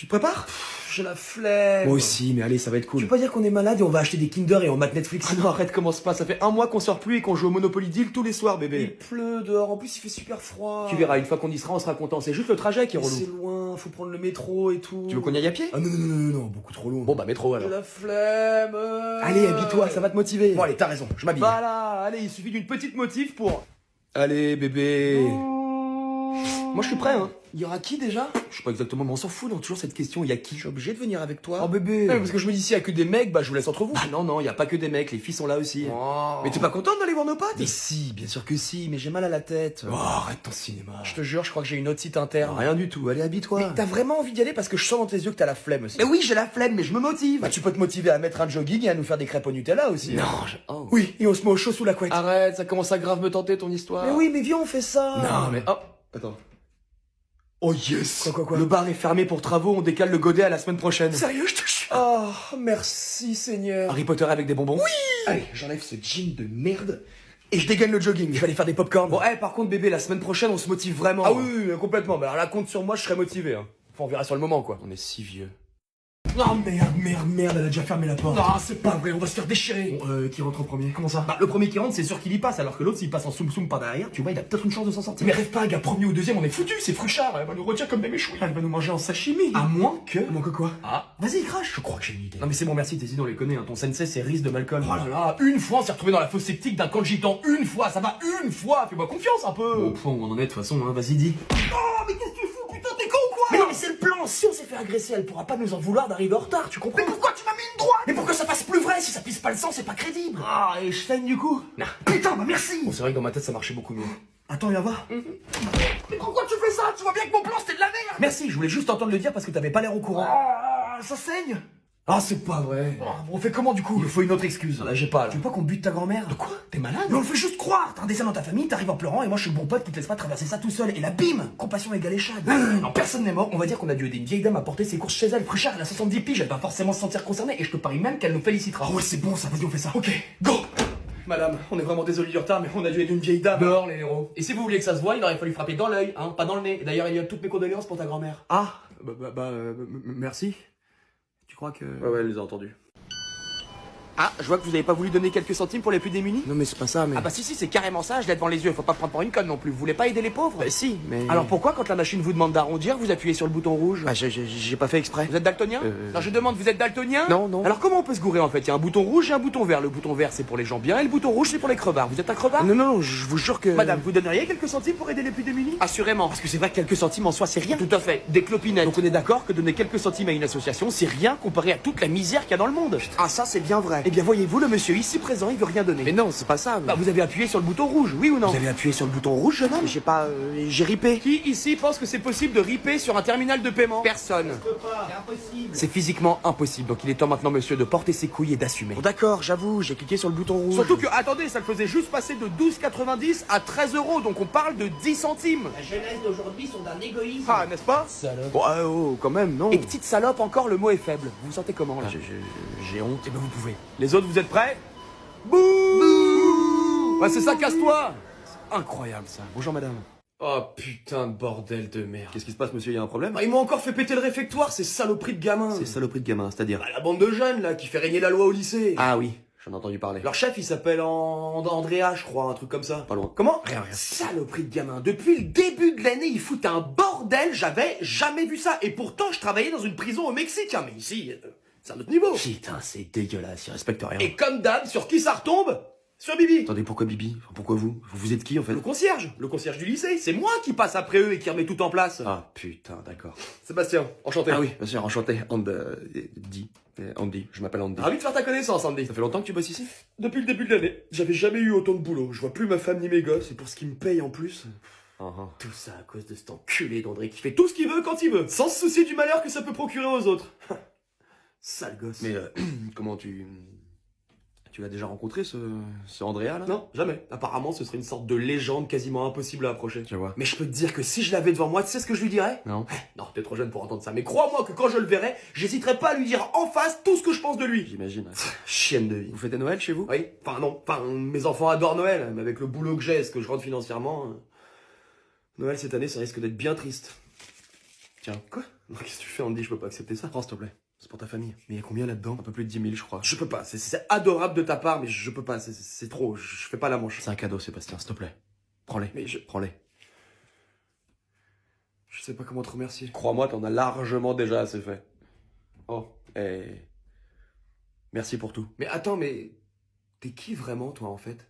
Tu te prépares? J'ai la flemme. Moi aussi, mais allez, ça va être cool. Tu peux pas dire qu'on est malade et on va acheter des Kinder et on mate Netflix? Ah non, arrête, commence pas. Ça fait un mois qu'on sort plus et qu'on joue au Monopoly Deal tous les soirs, Il bébé. pleut dehors, en plus il fait super froid. Tu verras, une fois qu'on y sera, on sera content. C'est juste le trajet qui est Mais c'est relou. loin, faut prendre le métro et tout. Tu veux qu'on y aille à pied? Ah non, beaucoup trop loin. Bon bah métro alors. J'ai la flemme. Allez, habille-toi, ça va te motiver. Bon allez, t'as raison, je m'habille. Voilà, allez, il suffit d'une petite motive pour... Allez, bébé. Moi, je suis prêt, hein. Il y aura qui déjà? Je sais pas exactement, mais on s'en fout dans toujours cette question. Il y a qui? Je suis obligé de venir avec toi. Oh, bébé. Parce que je me dis, s'il y a que des mecs, bah je vous laisse entre vous. Ah non, il y a pas que des mecs, les filles sont là aussi. Oh. Mais t'es pas contente d'aller voir nos potes? Mais si, bien sûr que si, mais j'ai mal à la tête. Oh, arrête ton cinéma. Je te jure, je crois que j'ai une autre site interne. Rien du tout, allez, habille-toi. Mais t'as vraiment envie d'y aller parce que je sens dans tes yeux que t'as la flemme aussi. Mais oui, j'ai la flemme, mais je me motive. Bah tu peux te motiver à mettre un jogging et à nous faire des crêpes au Nutella aussi. Non, oh. Oui, et on se met au chaud sous la couette. Arrête, ça commence à grave me tenter ton histoire. Mais oui, mais viens, on fait ça. Non, mais oh, attends. Oh yes. Quoi Le bar est fermé pour travaux, on décale le godet à la semaine prochaine. Sérieux, je te jure. Oh, merci Seigneur. Harry Potter avec des bonbons? Oui. Allez, j'enlève ce jean de merde. Et je dégaine le jogging. Je vais aller faire des popcorn. Bon, par contre, bébé, la semaine prochaine, on se motive vraiment. Ah oui, complètement. Mais alors là, compte sur moi, je serai motivé. Hein. Enfin, on verra sur le moment, quoi. On est si vieux. Oh merde, elle a déjà fermé la porte. Non, c'est pas vrai, on va se faire déchirer. Bon, qui rentre en premier? Comment ça? Bah, le premier qui rentre, c'est sûr qu'il y passe, alors que l'autre, s'il passe en soum-soum par derrière, tu vois, il a peut-être une chance de s'en sortir. Mais rêve pas, gars, premier ou deuxième, on est foutus, c'est Fruchard, elle va nous retirer comme des méchouilles. Elle va nous manger en sashimi. À moins que... À moins que quoi? Ah, Vas-y, crache. je crois que j'ai une idée. Non mais c'est bon, merci, tes idées, on les connaît, hein. Ton sensei, c'est Riz de Malcolm. Oh là là, une fois, on s'est retrouvé dans la fosse septique d'un camp de gitans. Une fois, ça va, une fois. Fais-moi confiance un peu. Bon, au point où on en est, de toute façon, hein, vas-y, dis. Oh, mais qu'est-ce que tu fous, putain, t'es con ou quoi? Mais non, mais c'est le plan. Si on s'est fait agresser, elle pourra pas nous en vouloir d'arriver en retard, tu comprends? Mais pourquoi tu m'as mis une droite? Mais pour que ça fasse plus vrai, si ça pisse pas le sang, c'est pas crédible. Ah, et je saigne du coup? Non. Putain, bah merci. Bon, c'est vrai que dans ma tête, ça marchait beaucoup mieux. Attends, viens voir. Mais pourquoi tu fais ça? Tu vois bien que mon plan, c'était de la merde. Merci, je voulais juste t'entendre le dire parce que t'avais pas l'air au courant. Ah, ça saigne. Ah, c'est pas vrai. On fait comment du coup? Il me faut une autre excuse. Là, j'ai pas, là. Tu veux pas qu'on bute ta grand-mère? De quoi? T'es malade? Mais on le fait juste croire. T'as un dessin dans ta famille, t'arrives en pleurant et moi je suis le bon pote qui te laisse pas traverser ça tout seul. Et là, bim, compassion égale échade. Non, personne n'est mort. On va dire qu'on a dû aider une vieille dame à porter ses courses chez elle. Fruchard, elle a 70 piges, elle va forcément se sentir concernée. Et je te parie même qu'elle nous félicitera. Ah ouais, c'est bon ça, vas-y, on fait ça. Ok, go! Madame, on est vraiment désolé du retard, mais on a dû aider une vieille dame. Dehors, les héros. Et si vous vouliez que ça se voie, il aurait fallu frapper dans l'œil, hein, pas dans le nez. Et d'ailleurs, il y a toutes mes condoléances pour ta grand-mère. Ah, Merci. Tu crois que... ouais, elle les a entendus. Ah, je vois que vous avez pas voulu donner quelques centimes pour les plus démunis. Non mais c'est pas ça, mais... Ah bah si, c'est carrément ça, je l'ai devant les yeux, faut pas prendre pour une conne non plus. Vous voulez pas aider les pauvres? Bah si, mais... Alors pourquoi quand la machine vous demande d'arrondir, vous appuyez sur le bouton rouge? Bah j'ai pas fait exprès. Vous êtes daltonien? Non, je demande, vous êtes daltonien? Non. Alors comment on peut se gourer en fait? Il y a un bouton rouge et un bouton vert. Le bouton vert c'est pour les gens bien et le bouton rouge c'est pour les crevards. Vous êtes un crevard? Non, je vous jure que... Madame, vous donneriez quelques centimes pour aider les plus démunis? Assurément. Parce que c'est vrai que quelques centimes en soi c'est rien. Tout à fait, des clopinettes. Donc on est d'accord que donner quelques centimes à une association c'est rien comparé à toute la misère qu'il y a dans le monde. Ah ça c'est bien vrai. Eh bien voyez-vous, le monsieur ici présent il veut rien donner. Mais non, c'est pas ça. Bah vous avez appuyé sur le bouton rouge, oui ou non? Vous avez appuyé sur le bouton rouge, jeune homme? J'ai pas... j'ai ripé. Qui ici pense que c'est possible de riper sur un terminal de paiement? Personne. C'est impossible. C'est physiquement impossible, donc il est temps maintenant monsieur de porter ses couilles et d'assumer. Bon d'accord, j'avoue, j'ai cliqué sur le bouton rouge. Surtout que, attendez, ça le faisait juste passer de 12,90 à 13 euros, donc on parle de 10 centimes. La jeunesse d'aujourd'hui sont d'un égoïsme. Ah, n'est-ce pas? Bon, quand même, non. Et petite salope, encore le mot est faible. Vous vous sentez comment là? J'ai honte. Eh ben vous pouvez. Les autres, vous êtes prêts? Bouh! Ouais, c'est ça, casse-toi! C'est incroyable ça. Bonjour madame. Oh putain de bordel de merde. Qu'est-ce qui se passe monsieur, y a un problème? Ils m'ont encore fait péter le réfectoire, ces saloperies de gamins. C'est saloperie de gamin, c'est-à-dire? Bah, la bande de jeunes là, qui fait régner la loi au lycée. Ah oui, j'en ai entendu parler. Leur chef il s'appelle Andrea, je crois, un truc comme ça. Pas loin. Comment? Rien. Saloperie de gamin. Depuis le début de l'année, ils foutent un bordel, j'avais jamais vu ça. Et pourtant, je travaillais dans une prison au Mexique, hein, mais ici, c'est un autre niveau. Putain, c'est dégueulasse, il respecte rien. Et comme d'hab, sur qui ça retombe? Sur Bibi. Attendez, pourquoi Bibi? Enfin, pourquoi vous? Vous êtes qui en fait? Le concierge du lycée. C'est moi qui passe après eux et qui remet tout en place. Ah putain, d'accord. Sébastien, enchanté. Ah oui, bien sûr, enchanté. Andy, je m'appelle Andy. Ravi de faire ta connaissance, Andy. Ça fait longtemps que tu bosses ici? Depuis le début de l'année, j'avais jamais eu autant de boulot. Je vois plus ma femme ni mes gosses, et pour ce qui me paye en plus. Uh-huh. Tout ça à cause de cet enculé d'André qui fait tout ce qu'il veut quand il veut, sans se soucier du malheur que ça peut procurer aux autres. Sale gosse. Mais comment tu l'as déjà rencontré ce Andrea là? Non, jamais. Apparemment, ce serait une sorte de légende quasiment impossible à approcher. Je vois. Mais je peux te dire que si je l'avais devant moi, tu sais ce que je lui dirais? Non. Non, t'es trop jeune pour entendre ça. Mais crois-moi que quand je le verrai, j'hésiterai pas à lui dire en face tout ce que je pense de lui. J'imagine. Ouais. Chienne de vie. Vous fêtez Noël chez vous? Oui, enfin non, enfin mes enfants adorent Noël, mais avec le boulot que j'ai, ce que je rentre financièrement, Noël cette année ça risque d'être bien triste. Tiens. Quoi? Qu'est-ce que tu fais, Andy? Je peux pas accepter ça. Prends, s'il te plaît. C'est pour ta famille. Mais il y a combien là-dedans? Un peu plus de 10 000, je crois. Je peux pas. C'est adorable de ta part, mais je peux pas. C'est trop. Je fais pas la manche. C'est un cadeau, Sébastien, s'il te plaît. Prends-les. Mais prends-les. Je sais pas comment te remercier. Crois-moi, t'en as largement déjà assez fait. Oh, merci pour tout. Mais attends, mais... T'es qui vraiment, toi, en fait?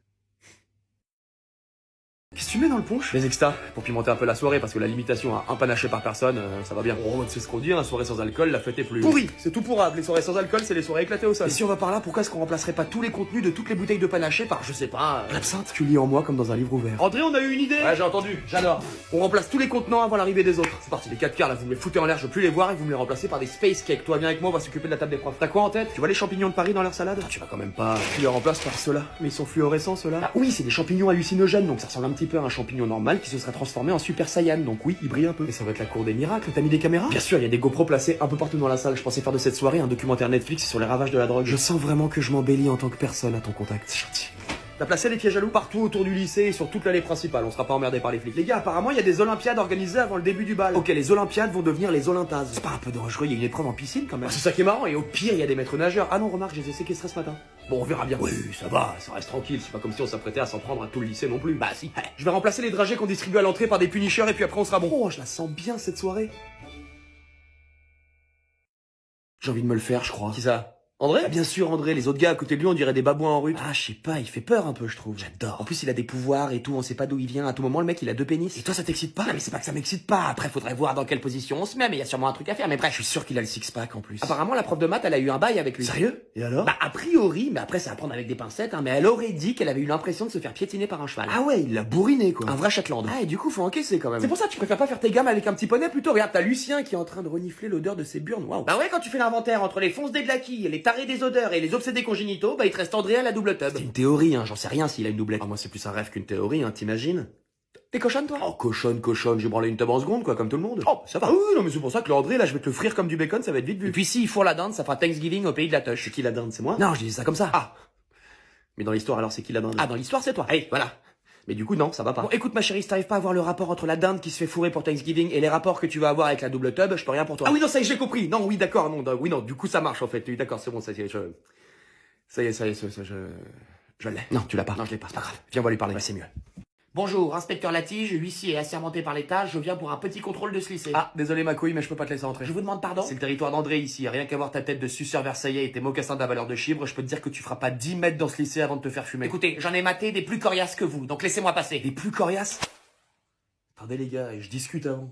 Qu'est-ce que tu mets dans le punch? Les extas, pour pimenter un peu la soirée, parce que la limitation à un panaché par personne, ça va bien. Oh, c'est ce qu'on dit, hein, soirée sans alcool, la fête est plus... Pourri, c'est tout pourrable. Les soirées sans alcool, c'est les soirées éclatées au sol. Et si on va par là, pourquoi est-ce qu'on remplacerait pas tous les contenus de toutes les bouteilles de panaché par, je sais pas... L'absinthe, tu lis en moi comme dans un livre ouvert. André, on a eu une idée. Ouais, j'ai entendu, j'adore. On remplace tous les contenants avant l'arrivée des autres. C'est parti, les 4 quarts, là, vous me les foutez en l'air, je veux plus les voir, et vous me les remplacez par des space cakes. Toi, viens avec moi, on va s'occuper de la table des profs. T'as quoi en tête? Tu vois les champignons de Paris dans leur salade? Tu vas quand même pas... Tu les remplaces par ceux-là. Mais ils sont fluorescents, ceux-là. Ah oui, c'est des champignons hallucinogènes, donc ça ressemble un petit peu à un champignon normal qui se serait transformé en Super Saiyan, donc oui, il brille un peu. Mais ça va être la cour des miracles, t'as mis des caméras? Bien sûr, il y a des GoPros placés un peu partout dans la salle. Je pensais faire de cette soirée un documentaire Netflix sur les ravages de la drogue. Je sens vraiment que je m'embellis en tant que personne à ton contact. C'est gentil. T'as placé les pièges à loups partout autour du lycée et sur toute l'allée principale, on sera pas emmerdé par les flics. Les gars, apparemment il y a des olympiades organisées avant le début du bal. Ok, les olympiades vont devenir les Olyntazes. C'est pas un peu dangereux, il y a une épreuve en piscine quand même. C'est ça qui est marrant, et au pire il y a des maîtres nageurs. Ah non, remarque, je les ai séquestrés ce matin. Bon, on verra bien. Oui, ça va, ça reste tranquille, c'est pas comme si on s'apprêtait à s'en prendre à tout le lycée non plus. Bah si. Je vais remplacer les dragées qu'on distribue à l'entrée par des punishers et puis après on sera bon. Oh, je la sens bien cette soirée. J'ai envie de me le faire, je crois. Qui ça? André? Ah, bien sûr, André. Les autres gars à côté de lui, on dirait des babouins en rut. Ah, je sais pas, il fait peur un peu, je trouve. J'adore. En plus, il a des pouvoirs et tout, on sait pas d'où il vient. À tout moment, le mec, il a 2 pénis. Et toi, ça t'excite pas? Non, mais c'est pas que ça m'excite pas. Après, faudrait voir dans quelle position on se met, mais il y a sûrement un truc à faire. Mais bref, je suis sûr qu'il a le six-pack en plus. Apparemment, la prof de maths, elle a eu un bail avec lui. Sérieux? Et alors? Bah, a priori, mais après, c'est à prendre avec des pincettes, hein, mais elle aurait dit qu'elle avait eu l'impression de se faire piétiner par un cheval. Ah ouais, il l'a bourriné, quoi. Un vrai Shetland. Ah, et du coup, faut encaisser quand même. C'est pour ça que tu préfères pas faire tes gammes avec un petit poney plutôt. Regarde, t'as Lucien qui est en train de renifler l'odeur de ses burnes. Waouh. Bah ouais, quand tu fais l'inventaire entre les fonces des Blacky, les tarés des odeurs et les obsédés congénitaux, bah il te reste André à la double tub. C'est une théorie, hein, j'en sais rien s'il a une doublette. Ah, moi c'est plus un rêve qu'une théorie, hein, t'imagines? T'es cochonne toi? Oh cochonne, j'ai branlé une tub en seconde quoi, comme tout le monde. Oh ça va. Ah oui, non mais c'est pour ça que le André là je vais te le frire comme du bacon, ça va être vite vu. Et puis s'il fourre la dinde, ça fera Thanksgiving au pays de la touche. C'est qui la dinde? C'est moi? Non, je disais ça comme ça. Ah. Mais dans l'histoire alors c'est qui la dinde? Ah dans l'histoire c'est toi. Hey, voilà. Mais du coup non, ça va pas. Bon écoute ma chérie, si t'arrives pas à voir le rapport entre la dinde qui se fait fourrer pour Thanksgiving et les rapports que tu vas avoir avec la double tub, je peux rien pour toi. Ah oui non ça y est, j'ai compris. Non oui d'accord, non, oui non, du coup ça marche en fait. Oui d'accord, c'est bon, ça y est, je l'ai. Non, tu l'as pas. Non, je l'ai pas, c'est pas grave. Viens, on va lui parler. Ouais, c'est mieux. Bonjour, inspecteur Latige, huissier et assermenté par l'État, je viens pour un petit contrôle de ce lycée. Ah, désolé ma couille, mais je peux pas te laisser rentrer. Je vous demande pardon? C'est le territoire d'André ici, rien qu'à voir ta tête de suceur versaillais et tes mocassins d'un valeur de chibre, je peux te dire que tu feras pas 10 mètres dans ce lycée avant de te faire fumer. Écoutez, j'en ai maté des plus coriaces que vous, donc laissez-moi passer. Des plus coriaces? Attendez les gars, je discute avant.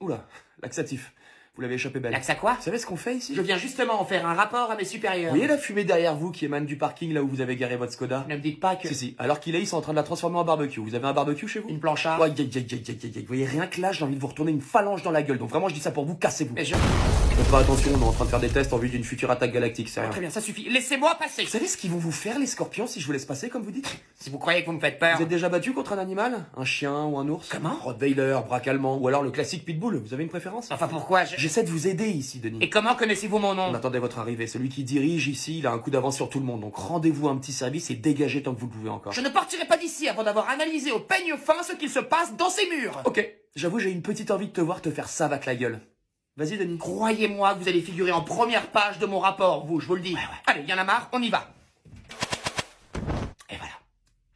Oula, laxatif. Vous l'avez échappé belle. Lax à quoi? Vous savez ce qu'on fait ici? Je viens justement en faire un rapport à mes supérieurs. Vous voyez la fumée derrière vous qui émane du parking là où vous avez garé votre Skoda? Ne me dites pas que... Si, alors qu'il est, ils sont en train de la transformer en barbecue. Vous avez un barbecue chez vous? Une planche à... Ouais, vous voyez, rien que là, j'ai envie de vous retourner une phalange dans la gueule. Donc vraiment, je dis ça pour vous, cassez-vous. Mais je... Faites pas attention, on est en train de faire des tests en vue d'une future attaque galactique, c'est rien. Très bien, ça suffit. Laissez-moi passer. Vous savez ce qu'ils vont vous faire, les scorpions, si je vous laisse passer, comme vous dites? Si vous croyez que vous me faites peur... Vous êtes déjà battu contre un animal? Un chien ou un ours? Comment? Rottweiler, braque allemand, ou alors le classique pitbull. Vous avez une préférence? Enfin, pourquoi J'essaie de vous aider ici, Denis. Et comment connaissez-vous mon nom? On attendait votre arrivée. Celui qui dirige ici, il a un coup d'avance sur tout le monde. Donc rendez-vous un petit service et dégagez tant que vous le pouvez encore. Je ne partirai pas d'ici avant d'avoir analysé au peigne fin ce qu'il se passe dans ces murs. Ok. J'avoue, j'ai une petite envie de te voir te faire ça avec la gueule. Vas-y, Denis. Croyez-moi que vous allez figurer en première page de mon rapport, vous, je vous le dis. Ouais. Allez, y'en a marre, on y va. Et voilà.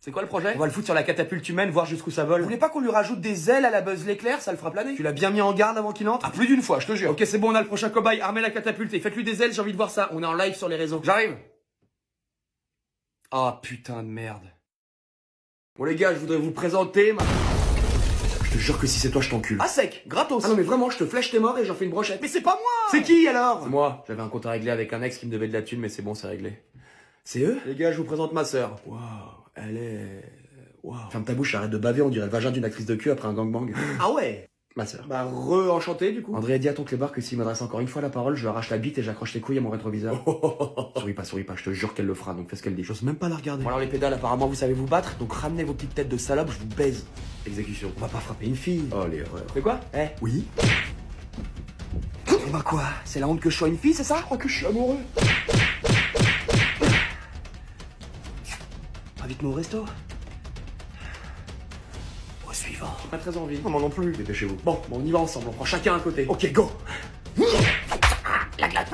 C'est quoi le projet? On va le foutre sur la catapulte humaine, voir jusqu'où ça vole. Vous voulez pas qu'on lui rajoute des ailes à la Buzz l'éclair? Ça le fera planer. Tu l'as bien mis en garde avant qu'il entre? Ah, plus d'une fois, je te jure. Ok, c'est bon, on a le prochain cobaye. Armez la catapulte et faites-lui des ailes, j'ai envie de voir ça. On est en live sur les réseaux. J'arrive. Ah, putain de merde. Bon les gars, je voudrais vous présenter ma... Je te jure que si c'est toi, je t'encule. Ah sec, gratos. Ah non mais vraiment, je te flèche tes morts et j'en fais une brochette. Mais c'est pas moi. C'est qui alors? C'est moi. J'avais un compte à régler avec un ex qui me devait de la thune, mais c'est bon, c'est réglé. C'est eux? Les gars, je vous présente ma sœur. Waouh, elle est... Waouh. Ferme ta bouche, arrête de baver, on dirait le vagin d'une actrice de cul après un gangbang. Ah ouais? Ma sœur. Bah enchanté du coup. André a dit à ton clébard que s'il m'adresse encore une fois la parole, je lui arrache la bite et j'accroche les couilles à mon rétroviseur. Souris pas, je te jure qu'elle le fera, donc fais ce qu'elle dit. J'ose même pas la regarder. Bon alors les pédales, apparemment vous savez vous battre, donc ramenez vos petites têtes de salope, je vous baise. Exécution. On va pas frapper une fille. Oh les horreurs. C'est quoi? Oui. Et bah quoi? C'est la honte que je sois une fille, c'est ça? Je crois que je suis amoureux. Invite-moi au resto. Au suivant. fort. Pas très envie. Non, moi non plus. Dépêchez-vous. Bon, on y va ensemble, on prend chacun un côté. Ok, go. La glace.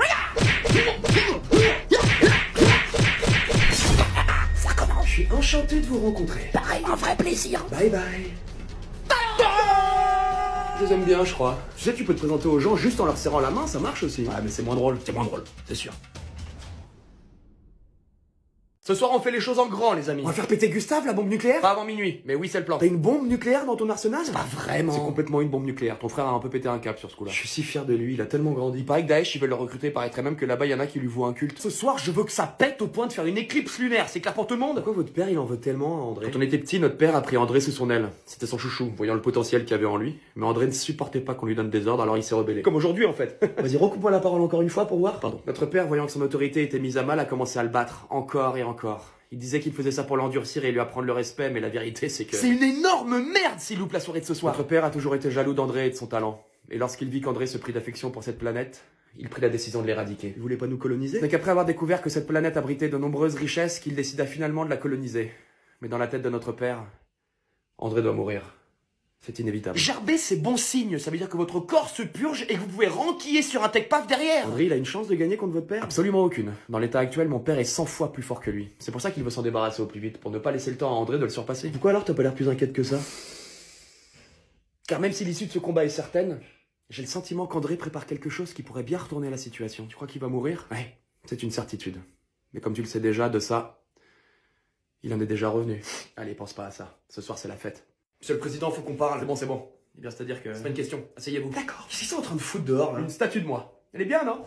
Ça commence. Je suis enchanté de vous rencontrer. Pareil, un vrai plaisir. Bye bye. Je les aime bien, je crois. Tu sais, tu peux te présenter aux gens juste en leur serrant la main, ça marche aussi. Ouais, mais c'est moins drôle. C'est moins drôle, c'est sûr. Ce soir, on fait les choses en grand, les amis. On va faire péter Gustave, la bombe nucléaire? Pas avant minuit, mais oui, c'est le plan. T'as une bombe nucléaire dans ton arsenal? Pas vraiment. C'est complètement une bombe nucléaire. Ton frère a un peu pété un câble sur ce coup-là. Je suis si fier de lui, il a tellement grandi. Il paraît que Daesh, ils veulent le recruter, il paraîtrait même que là-bas, il y en a qui lui vouent un culte. Ce soir, je veux que ça pète au point de faire une éclipse lunaire. C'est clair pour tout le monde? Pourquoi votre père, il en veut tellement à André? Quand on était petit, notre père a pris André sous son aile. C'était son chouchou, voyant le potentiel qu'il y avait en lui. Mais André ne supportait pas qu'on lui donne des ordres, alors il s'est rebellé. Comme aujourd'hui, en fait. Vas-y, recoupe-moi la parole encore une fois pour voir. Pardon. Notre père, voyant que son autorité était mise à mal, a commencé à le battre, encore et encore. Il disait qu'il faisait ça pour l'endurcir et lui apprendre le respect, mais la vérité c'est que... C'est une énorme merde s'il loupe la soirée de ce soir. Notre père a toujours été jaloux d'André et de son talent. Et lorsqu'il vit qu'André se prit d'affection pour cette planète, il prit la décision de l'éradiquer. Il voulait pas nous coloniser? Ce n'est qu'après avoir découvert que cette planète abritait de nombreuses richesses qu'il décida finalement de la coloniser. Mais dans la tête de notre père, André doit mourir. C'est inévitable. Gerber, c'est bon signe. Ça veut dire que votre corps se purge et que vous pouvez renquiller sur un tech-paf derrière. André, il a une chance de gagner contre votre père? Absolument aucune. Dans l'état actuel, mon père est 100 fois plus fort que lui. C'est pour ça qu'il veut s'en débarrasser au plus vite, pour ne pas laisser le temps à André de le surpasser. Pourquoi alors t'as pas l'air plus inquiète que ça? Car même si l'issue de ce combat est certaine, j'ai le sentiment qu'André prépare quelque chose qui pourrait bien retourner la situation. Tu crois qu'il va mourir? Ouais, c'est une certitude. Mais comme tu le sais déjà, de ça, il en est déjà revenu. Allez, pense pas à ça. Ce soir, c'est la fête. Monsieur le Président, faut qu'on parle. C'est bon. Eh bien, c'est-à-dire que... C'est pas une question. Asseyez-vous. D'accord. Qu'est-ce qu'ils sont en train de foutre dehors, là? Une statue de moi. Elle est bien, non?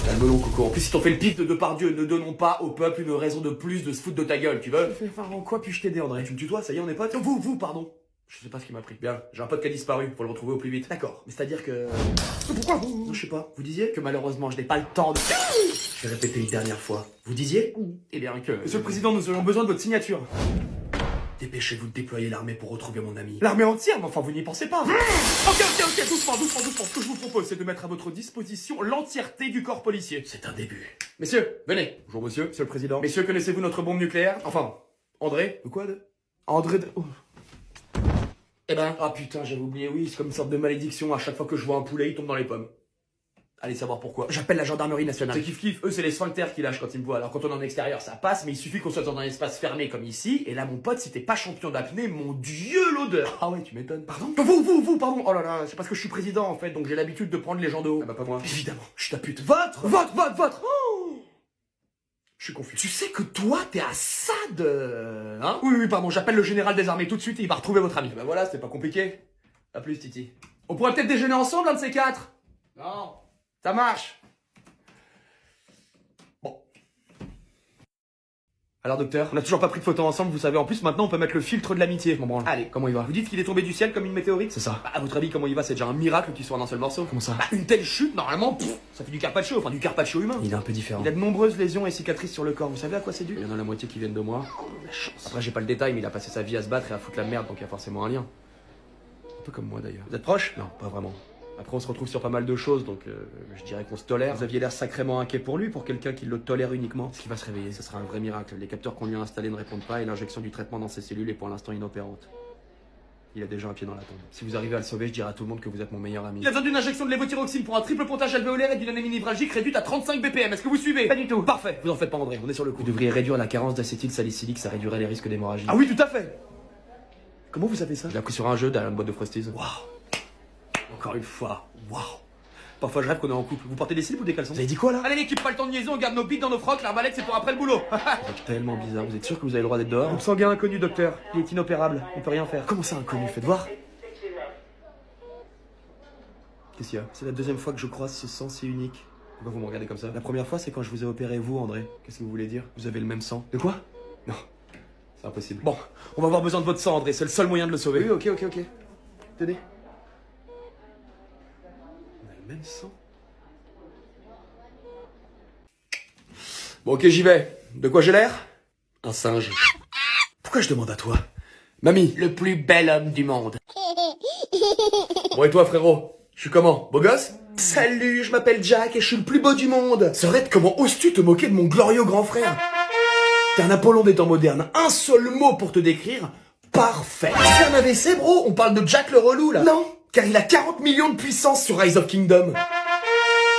Calme-le, Coco. En plus, si t'en fais le pif de Depardieu, ne donnons pas au peuple une raison de plus de se foutre de ta gueule, tu veux? Enfin, en quoi puis-je t'aider, André? Tu me tutoies, ça y est, on est potes? Vous, pardon. Je sais pas ce qui m'a pris. Bien, j'ai un pote qui a disparu, faut le retrouver au plus vite. D'accord. Mais c'est-à-dire que... Pourquoi vous? Non, je sais pas. Vous disiez? Que malheureusement, je n'ai pas le temps de... Je vais répéter une dernière fois. Vous disiez? Eh bien que... Monsieur le Président, nous aurions besoin de votre signature. Dépêchez-vous de déployer l'armée pour retrouver mon ami. L'armée entière? Mais enfin, vous n'y pensez pas. Ok, doucement. Ce que je vous propose, c'est de mettre à votre disposition l'entièreté du corps policier. C'est un début. Messieurs, venez. Bonjour, monsieur le Président. Messieurs, connaissez-vous notre bombe nucléaire? Enfin, André? De quoi de... André de... Oh. Eh ben... Ah putain, j'avais oublié, oui, c'est comme une sorte de malédiction. À chaque fois que je vois un poulet, il tombe dans les pommes. Allez savoir pourquoi. J'appelle la gendarmerie nationale. C'est kiff, eux c'est les sphincters qui lâchent quand ils me voient. Alors quand on est en extérieur ça passe, mais il suffit qu'on soit dans un espace fermé comme ici. Et là mon pote, si t'es pas champion d'apnée, mon dieu l'odeur. Ah ouais, tu m'étonnes. Pardon? Vous, pardon. Oh là là, c'est parce que je suis président en fait, donc j'ai l'habitude de prendre les gens de haut. Ah bah pas moi. Évidemment, je suis ta pute. Votre. Oh, je suis confus. Tu sais que toi, t'es à ça de... Hein? Oui, pardon, j'appelle le général des armées tout de suite et il va retrouver votre ami. Bah voilà, c'était pas compliqué. A plus, Titi. On pourrait peut-être déjeuner ensemble, un de ces quatre? Non. Ça marche. Bon. Alors docteur, on n'a toujours pas pris de photo ensemble, vous savez, en plus maintenant on peut mettre le filtre de l'amitié. Bon, branle. Allez, comment il va? Vous dites qu'il est tombé du ciel comme une météorite? C'est ça. Bah, à votre avis, comment il va? C'est déjà un miracle qu'il soit en un seul morceau. Comment ça? Bah, une telle chute, normalement, ça fait du carpaccio, enfin du carpaccio humain. Il est un peu différent. Il a de nombreuses lésions et cicatrices sur le corps, vous savez à quoi c'est dû? Il y en a la moitié qui viennent de moi. Oh, la chance. Après j'ai pas le détail, mais il a passé sa vie à se battre et à foutre la merde, donc il y a forcément un lien. Un peu comme moi d'ailleurs. Vous êtes proches? Non, pas vraiment. Après on se retrouve sur pas mal de choses, donc je dirais qu'on se tolère. Vous aviez l'air sacrément inquiet pour lui, pour quelqu'un qui le tolère uniquement. Ce qui va se réveiller, ce sera un vrai miracle. Les capteurs qu'on lui a installés ne répondent pas et l'injection du traitement dans ses cellules est pour l'instant inopérante. Il a déjà un pied dans la tombe. Si vous arrivez à le sauver, je dirai à tout le monde que vous êtes mon meilleur ami. Il a besoin d'une injection de lévothyroxine pour un triple pontage alvéolaire et d'une anémie névralgique réduite à 35 BPM. Est-ce que vous suivez? Pas du tout. Parfait. Vous en faites pas, André, on est sur le coup. Vous devriez réduire la carence d'acétylsalicylique, ça réduirait les risques d'hémorragie. Ah oui, tout à fait. Comment vous savez ça? J'ai appris sur un jeu derrière une boîte de Frosties. Waouh. Encore une fois. Waouh. Parfois je rêve qu'on est en couple. Vous portez des slips ou des caleçons? Vous avez dit quoi là? Allez l'équipe, pas le temps de liaison, on garde nos bites dans nos frocs, l'arbalète c'est pour après le boulot. Vous êtes tellement bizarre, vous êtes sûr que vous avez le droit d'être dehors? Sanguin inconnu, docteur. Il est inopérable, on peut rien faire. Comment ça inconnu? Faites voir. Qu'est-ce qu'il y a? C'est la deuxième fois que je croise ce sang si unique. Pourquoi vous me regardez comme ça? La première fois c'est quand je vous ai opéré vous, André. Qu'est-ce que vous voulez dire? Vous avez le même sang. De quoi? Non, c'est impossible. Bon, on va avoir besoin de votre sang, André, c'est le seul moyen de le sauver. Oui, ok. Tenez. On a le même sang. Bon ok, j'y vais. De quoi j'ai l'air? Un singe. Pourquoi je demande à toi? Mamie. Le plus bel homme du monde. Bon et toi frérot? Je suis comment? Beau gosse? Salut, je m'appelle Jack et je suis le plus beau du monde. Serait comment oses-tu te moquer de mon glorieux grand frère? T'es un Apollon des temps modernes. Un seul mot pour te décrire. Parfait. Tu fais un AVC, bro? On parle de Jack le relou, là? Non, car il a 40 millions de puissance sur Rise of Kingdom.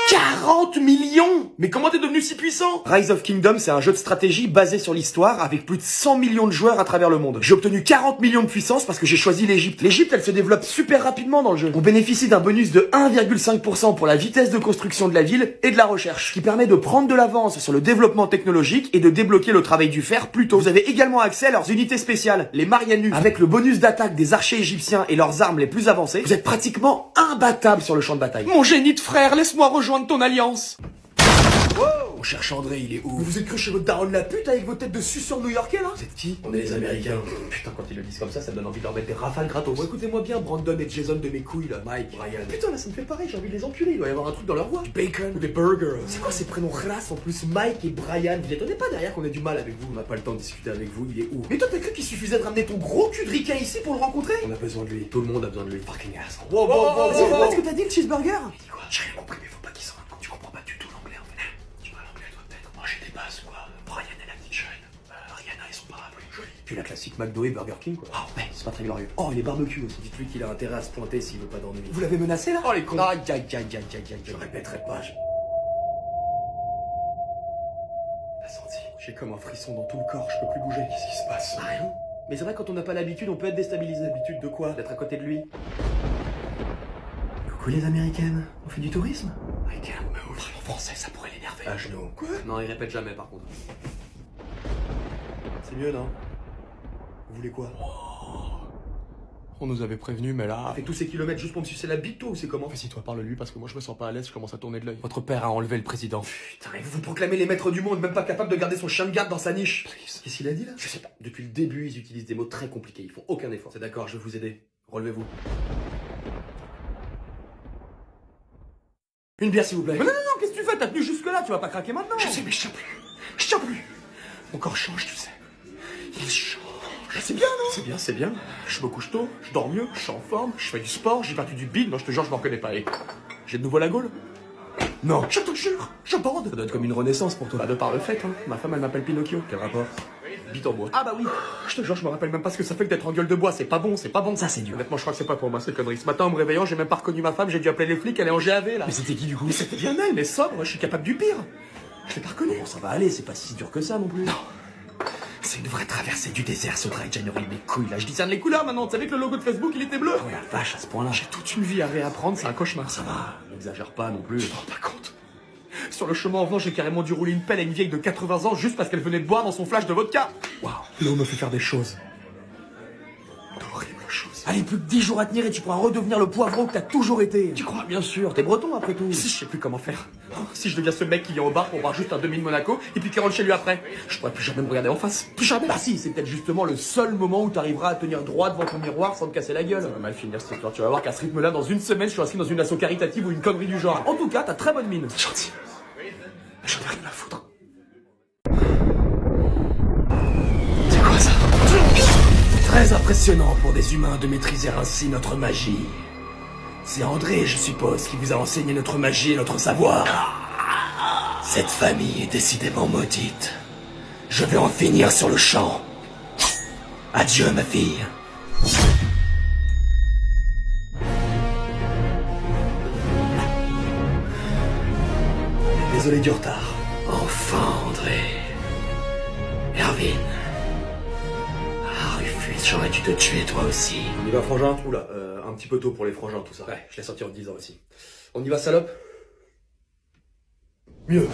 40 millions! Mais comment t'es devenu si puissant? Rise of Kingdom, c'est un jeu de stratégie basé sur l'histoire avec plus de 100 millions de joueurs à travers le monde. J'ai obtenu 40 millions de puissance parce que j'ai choisi l'Égypte. L'Égypte, elle se développe super rapidement dans le jeu. On bénéficie d'un bonus de 1,5% pour la vitesse de construction de la ville et de la recherche, ce qui permet de prendre de l'avance sur le développement technologique et de débloquer le travail du fer plus tôt. Vous avez également accès à leurs unités spéciales, les Marianus. Avec le bonus d'attaque des archers égyptiens et leurs armes les plus avancées, vous êtes pratiquement imbattable sur le champ de bataille. Mon génie de frère, laisse-moi rejoindre ton alliance. On cherche André, il est où? Vous êtes cru chez votre daronne la pute avec vos têtes de suceurs new-yorkais, là? Vous êtes qui? On est les Américains. Putain, quand ils le disent comme ça me donne envie de leur mettre des rafales gratos. Bon, écoutez-moi bien, Brandon et Jason de mes couilles, là. Mike, Brian. Putain, là, ça me fait pareil, j'ai envie de les enculer. Il doit y avoir un truc dans leur voix. Du bacon ou des burgers. C'est quoi ces prénoms races en plus? Mike et Brian. Vous étonnez pas derrière qu'on ait du mal avec vous? On n'a pas le temps de discuter avec vous, il est où? Mais toi, t'as cru qu'il suffisait de ramener ton gros cul de ricain ici pour le rencontrer? On a besoin de lui. Tout le monde a besoin de lui. Fucking ass. Wow, C'est pas ce que t'as dit, le cheeseburger? Il dit quoi? J'ai rien compris, mais faut pas qu'il s'en rende compte. Tu comprends pas du tout l'anglais en fait. Tu parles anglais toi peut-être? Manger des bases quoi. Brian et la petite chaîne. Rihanna et son parapluie. Joli. Puis la classique McDo et Burger King quoi. Oh, mais c'est pas très glorieux. Oh, il est barbecue aussi. Dites-lui qu'il a intérêt à se pointer s'il veut pas dormir. Vous l'avez menacé là? Oh les cons. Aïe. Je répéterai pas. T'as senti? J'ai comme un frisson dans tout le corps, je peux plus bouger. Qu'est-ce qui se passe? Rien. Mais c'est vrai, quand on n'a pas l'habitude, on peut être déstabilisé. L'habitude de quoi? D'être à côté de lui. Coucou les Américaines, on fait du tourisme? I can't move. En français, ça pourrait l'énerver. À genoux. Quoi? Non, il répète jamais par contre. C'est mieux, non? Vous voulez quoi? On nous avait prévenu, mais là... Fait tous ces kilomètres juste pour me sucer la bite, toi, ou c'est comment? Vas-y, parle-lui, parce que moi je me sens pas à l'aise, je commence à tourner de l'œil. Votre père a enlevé le président. Putain, et vous vous proclamez les maîtres du monde, même pas capable de garder son chien de garde dans sa niche. Qu'est-ce qu'il a dit là? Je sais pas. Depuis le début, ils utilisent des mots très compliqués, ils font aucun effort. C'est d'accord, je vais vous aider. Relevez-vous. Une bière s'il vous plaît. Mais non, qu'est-ce que tu fais? T'as tenu jusque là, tu vas pas craquer maintenant? Je sais, mais je tiens plus. Je tiens plus. Mon corps change, tu sais. Il change. C'est bien, non? C'est bien. Je me couche tôt, je dors mieux, je suis en forme, je fais du sport, j'ai perdu du bide, non, je te jure, je m'en reconnais pas. Et j'ai de nouveau la gaule? Non. Je te jure, je bande. Ça doit être comme une renaissance pour toi. Bah, de par le fait, hein. Ma femme, elle m'appelle Pinocchio. Quel rapport? Bite en bois. Ah bah oui. Je te jure, je me rappelle même pas ce que ça fait que d'être en gueule de bois. C'est pas bon, c'est pas bon. Ça, c'est dur. Honnêtement, je crois que c'est pas pour moi, ces conneries. Ce matin, en me réveillant, j'ai même pas reconnu ma femme, j'ai dû appeler les flics, elle est en GAV, là. Mais c'était qui du coup? Mais c'était bien elle, mais sobre, je suis capable du pire. Je l'ai pas reconnu. Bon, ça va aller, c'est pas si dur que ça non plus. Non. C'est une vraie traversée du désert, ce Dry January, mes couilles là. Je discerne les couleurs maintenant. Tu savais que le logo de Facebook il était bleu? Oh la vache, à ce point-là. J'ai toute une vie à réapprendre, c'est un cauchemar. Ça va, n'exagère pas non plus. Tu te rends pas compte? Sur le chemin en venant, j'ai carrément dû rouler une pelle à une vieille de 80 ans juste parce qu'elle venait de boire dans son flash de vodka. Waouh. L'eau me fait faire des choses. D'horribles choses. Allez, plus que 10 jours à tenir et tu pourras redevenir le poivreau que t'as toujours été. Tu crois? Bien sûr, t'es breton après tout. Si je sais plus comment faire. Oh, si je deviens ce mec qui vient au bar pour boire juste un demi de Monaco et puis qui rentre chez lui après, je pourrais plus jamais me regarder en face. Plus jamais. Bah si, c'est peut-être justement le seul moment où t'arriveras à tenir droit devant ton miroir sans te casser la gueule. Ça va mal finir cette histoire. Tu vas voir qu'à ce rythme-là, dans une semaine, je suis inscrit dans une asso caritative ou une connerie du genre. En tout cas, t'as très bonne mine. C'est gentil. J'en ai rien à foutre. C'est quoi ça? Très impressionnant pour des humains de maîtriser ainsi notre magie. C'est André, je suppose, qui vous a enseigné notre magie et notre savoir. Cette famille est décidément maudite. Je vais en finir sur le champ. Adieu, ma fille. Désolé du retard. Enfin, André. Erwin. Ah, Rufus, j'aurais dû te tuer toi aussi. On y va, frangin? Oula, un petit peu tôt pour les frangins, tout ça. Ouais, je l'ai sorti en 10 ans aussi. On y va, salope? Mieux.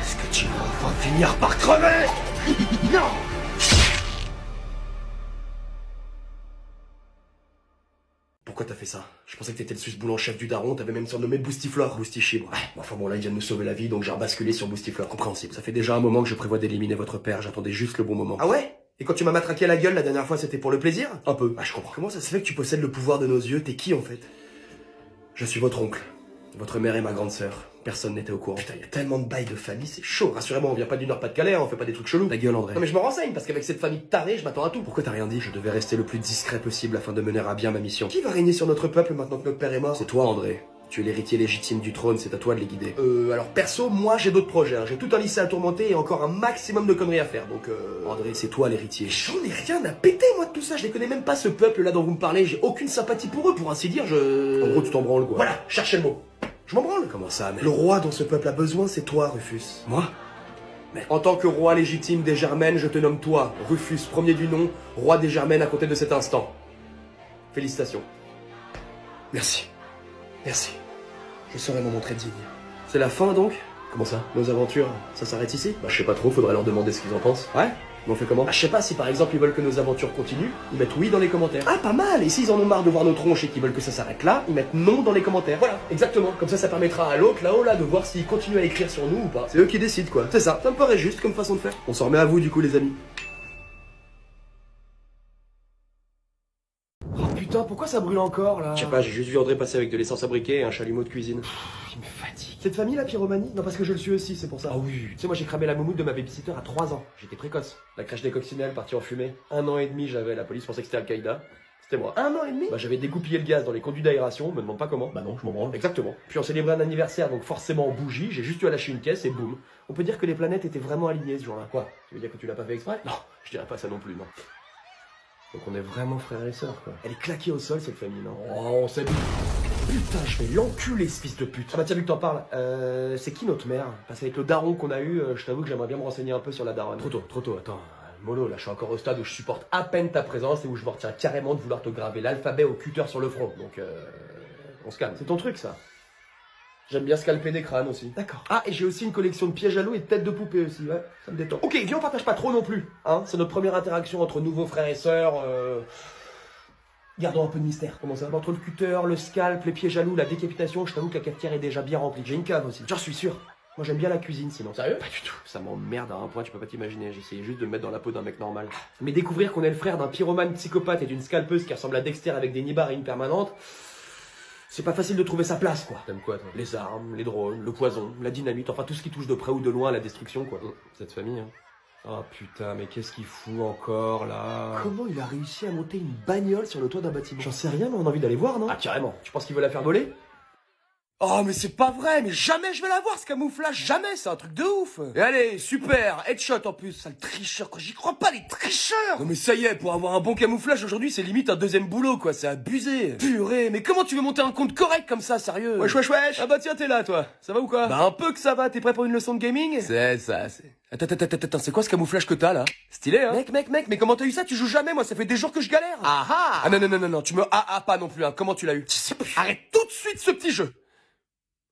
Est-ce que tu vas enfin finir par crever? Non! Pourquoi t'as fait ça? Je pensais que t'étais le susboule en chef du daron, t'avais même surnommé Boostiflore. Boustichibre. Ouais, enfin bon là il vient de nous sauver la vie donc j'ai rebasculé sur Boostiflore. Compréhensible. Ça fait déjà un moment que je prévois d'éliminer votre père, j'attendais juste le bon moment. Ah ouais? Et quand tu m'as matraqué la gueule la dernière fois, c'était pour le plaisir? Un peu. Ah je comprends. Comment ça se fait que tu possèdes le pouvoir de nos yeux? T'es qui en fait? Je suis votre oncle. Votre mère est ma grande sœur. Personne n'était au courant. Putain, y a tellement de bails de famille, c'est chaud. Rassurez-moi, on vient pas du Nord-Pas-de-Calais, hein, on fait pas des trucs chelous. Ta gueule, André. Non mais je me renseigne, parce qu'avec cette famille tarée, je m'attends à tout. Pourquoi t'as rien dit? Je devais rester le plus discret possible afin de mener à bien ma mission. Qui va régner sur notre peuple maintenant que notre père est mort? C'est toi, André. Tu es l'héritier légitime du trône, c'est à toi de les guider. Alors perso, moi j'ai d'autres projets, hein. J'ai tout un lycée à tourmenter et encore un maximum de conneries à faire, donc André, c'est toi l'héritier. J'en ai rien à péter moi de tout ça, je les connais même pas ce peuple là dont vous me parlez, j'ai aucune sympathie pour eux, pour ainsi dire, En gros, tu t'en branles, quoi. Voilà, cherchez le mot. Je m'en branle. Comment ça, mec? Le roi dont ce peuple a besoin, c'est toi, Rufus. Moi? Mais en tant que roi légitime des Germaines, je te nomme toi, Rufus, premier du nom, roi des Germaines à compter de cet instant. Félicitations. Merci. Merci. Je saurai m'en montrer digne. C'est la fin, donc? Comment ça? Nos aventures, ça s'arrête ici? Bah je sais pas trop, faudrait leur demander ce qu'ils en pensent. Ouais? Mais on fait comment? Bah je sais pas, si par exemple ils veulent que nos aventures continuent, ils mettent oui dans les commentaires. Ah pas mal. Et s'ils en ont marre de voir nos tronches et qu'ils veulent que ça s'arrête là, ils mettent non dans les commentaires. Voilà, exactement. Comme ça permettra à l'autre là-haut là de voir s'ils continuent à écrire sur nous ou pas. C'est eux qui décident, quoi. C'est ça, ça me paraît juste comme façon de faire. On s'en remet à vous, du coup, les amis. Oh putain, pourquoi ça brûle encore là? Je sais pas, j'ai juste vu André passer avec de l'essence à briquet et un chalumeau de cuisine. Il me fatigue. Cette famille la pyromanie? Non parce que je le suis aussi, c'est pour ça. Ah oui. Tu sais, moi j'ai cramé la moumoute de ma babysitter à 3 ans. J'étais précoce. La crèche des coccinelles partie en fumée. 1 an et demi, j'avais. La police pensait que c'était Al-Qaïda. C'était moi. 1 an et demi? Bah, j'avais dégoupillé le gaz dans les conduits d'aération, me demande pas comment. Bah non, je m'en branle. Exactement. Puis on célébrait un anniversaire, donc forcément en bougie, j'ai juste eu à lâcher une caisse et boum. On peut dire que les planètes étaient vraiment alignées ce jour-là. Quoi? Tu veux dire que tu l'as pas fait exprès? Non, je dirais pas ça non plus, non. Donc on est vraiment frères et sœurs, quoi. Elle est claquée au sol cette famille, non? Oh, on s'habille. Putain, je vais l'enculer ce fils de pute. Ah bah tiens, vu que t'en parles, c'est qui notre mère? Parce qu'avec le daron qu'on a eu, je t'avoue que j'aimerais bien me renseigner un peu sur la daronne. Trop tôt, attends. Mollo, là je suis encore au stade où je supporte à peine ta présence et où je me retiens carrément de vouloir te graver l'alphabet au cutter sur le front. Donc on se calme. C'est ton truc, ça. J'aime bien scalper des crânes aussi. D'accord. Ah, et j'ai aussi une collection de pièges à loup et de têtes de poupée aussi, ouais, ça me détend. Ok, viens, on partage pas trop non plus, hein. C'est notre première interaction entre nouveaux frères et sœurs, Gardons un peu de mystère. Comment ça? Entre le cutter, le scalp, les pièges à loup, la décapitation, je t'avoue que la cafetière est déjà bien remplie. J'ai une cave aussi. J'en suis sûr. Moi j'aime bien la cuisine sinon. Sérieux? Pas du tout. Ça m'emmerde à un point, tu peux pas t'imaginer. J'essayais juste de me mettre dans la peau d'un mec normal. Mais découvrir qu'on est le frère d'un pyromane psychopathe et d'une scalpeuse qui ressemble à Dexter avec des nibarines permanentes, c'est pas facile de trouver sa place, quoi. T'aimes quoi, toi? Les armes, les drones, le poison, la dynamite, enfin tout ce qui touche de près ou de loin à la destruction, quoi. Cette famille, hein. Oh putain, mais qu'est-ce qu'il fout encore, là? Comment il a réussi à monter une bagnole sur le toit d'un bâtiment? J'en sais rien, mais on a envie d'aller voir, non? Ah, carrément. Tu penses qu'il veut la faire voler? Oh mais c'est pas vrai, mais jamais je vais la voir ce camouflage, jamais, c'est un truc de ouf. Et allez, super, headshot en plus, sale tricheur, quoi, j'y crois pas les tricheurs. Non mais ça y est, pour avoir un bon camouflage aujourd'hui, c'est limite un deuxième boulot quoi, c'est abusé. Purée, mais comment tu veux monter un compte correct comme ça, sérieux? Wesh. Ah bah tiens, t'es là toi, ça va ou quoi? Bah un peu que ça va, t'es prêt pour une leçon de gaming? C'est ça, c'est... Attends, c'est quoi ce camouflage que t'as là? Stylé, hein? Mec, mais comment t'as eu ça? Tu joues jamais, moi ça fait des jours que je galère. Ah non, tu me pas non plus, hein, comment tu l'as eu? Arrête tout de suite ce petit jeu.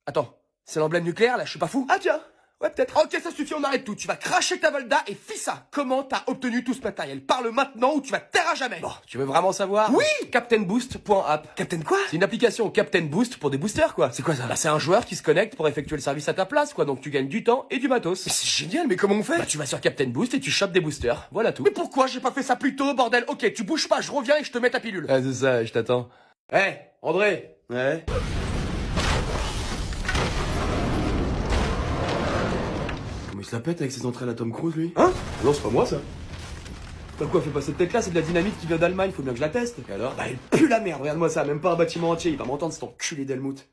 Attends, c'est l'emblème nucléaire là, je suis pas fou? Ah tiens, ouais peut-être. Ok, ça suffit, on arrête tout. Tu vas cracher ta Volda et fis ça. Comment t'as obtenu tout ce matériel? Parle maintenant ou tu vas te taire à jamais. Bon, tu veux vraiment savoir? Oui. CaptainBoost.app. Captain quoi? C'est une application Captain Boost pour des boosters, quoi. C'est quoi ça? Bah, c'est un joueur qui se connecte pour effectuer le service à ta place, quoi. Donc tu gagnes du temps et du matos. Mais c'est génial, mais comment on fait? Bah, tu vas sur Captain Boost et tu chopes des boosters. Voilà tout. Mais pourquoi j'ai pas fait ça plus tôt, bordel? Ok, tu bouges pas, je reviens et je te mets ta pilule. Ah, c'est ça, je t'attends. André. Ouais? Il se la pète avec ses entrées à la Tom Cruise, lui? Hein? Non, c'est pas moi, ça. T'as quoi, fais pas cette tête là, c'est de la dynamite qui vient d'Allemagne, faut bien que je la teste. Et alors? Bah elle pue la merde, regarde-moi ça, même pas un bâtiment entier, il va m'entendre cet enculé d'Helmut.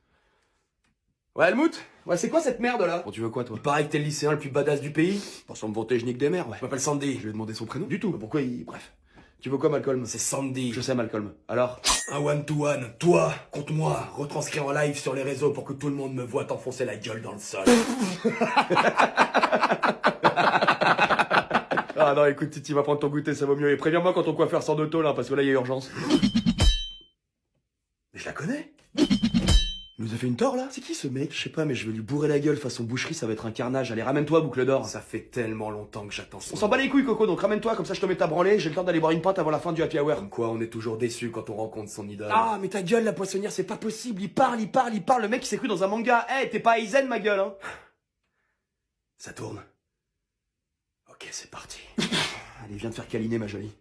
Ouais Helmut? Ouais c'est quoi cette merde là? Bon, tu veux quoi, toi? Il paraît que t'es le lycéen le plus badass du pays. Pour s'en me vanter, je nique des mères, ouais. Je m'appelle Sandy. Je lui ai demandé son prénom. Du tout. Pourquoi il... Bref. Tu veux quoi, Malcolm? C'est Sandy. Je sais, Malcolm. Alors? Un one-to-one. Toi, contre moi, retranscrit en live sur les réseaux pour que tout le monde me voit t'enfoncer la gueule dans le sol. Ah non, écoute, Titi va prendre ton goûter, ça vaut mieux. Et préviens-moi quand ton coiffeur sort d'auto, là, parce que là, il y a urgence. Mais je la connais. Il nous a fait une tort, là? C'est qui ce mec? Je sais pas, mais je vais lui bourrer la gueule façon boucherie, ça va être un carnage. Allez, ramène-toi, boucle d'or. Ça fait tellement longtemps que j'attends ça. On s'en bat les couilles, Coco, donc ramène-toi, comme ça je te mets ta branlée, j'ai le temps d'aller boire une pinte avant la fin du happy hour. Comme quoi, on est toujours déçu quand on rencontre son idole. Ah, mais ta gueule, la poissonnière, c'est pas possible. Il parle. Le mec, il s'est cru dans un manga. Eh, t'es pas Aizen, ma gueule, hein. Ça tourne. Ok, c'est parti. Allez, viens te faire câliner, ma jolie.